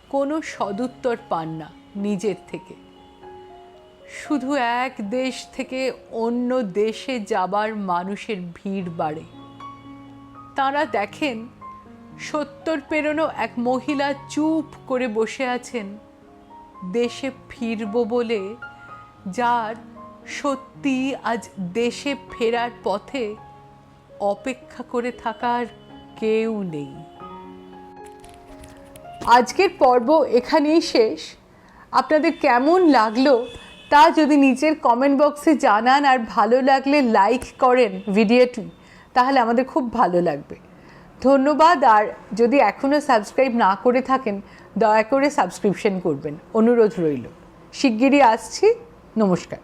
কোনো সদুত্তর পান না নিজের থেকে। শুধু এক দেশ থেকে অন্য দেশে যাবার মানুষের ভিড় বাড়ে। তাঁরা দেখেন 70 পেরোনো এক মহিলা চুপ করে বসে আছেন দেশে ফিরব বলে, যার সত্যি আজ দেশে ফেরার পথে অপেক্ষা করে থাকার কেউ নেই। আজকের পর্ব এখানেই শেষ। আপনাদের কেমন লাগলো তা যদি নিচের কমেন্ট বক্সে জানান, আর ভালো লাগলে লাইক করেন ভিডিওটি, তাহলে আমাদের খুব ভালো লাগবে। ধন্যবাদ। আর যদি এখনও সাবস্ক্রাইব না করে থাকেন, দয়া করে সাবস্ক্রিপশন করবেন, অনুরোধ রইল। শিগগিরই আসছি। নমস্কার।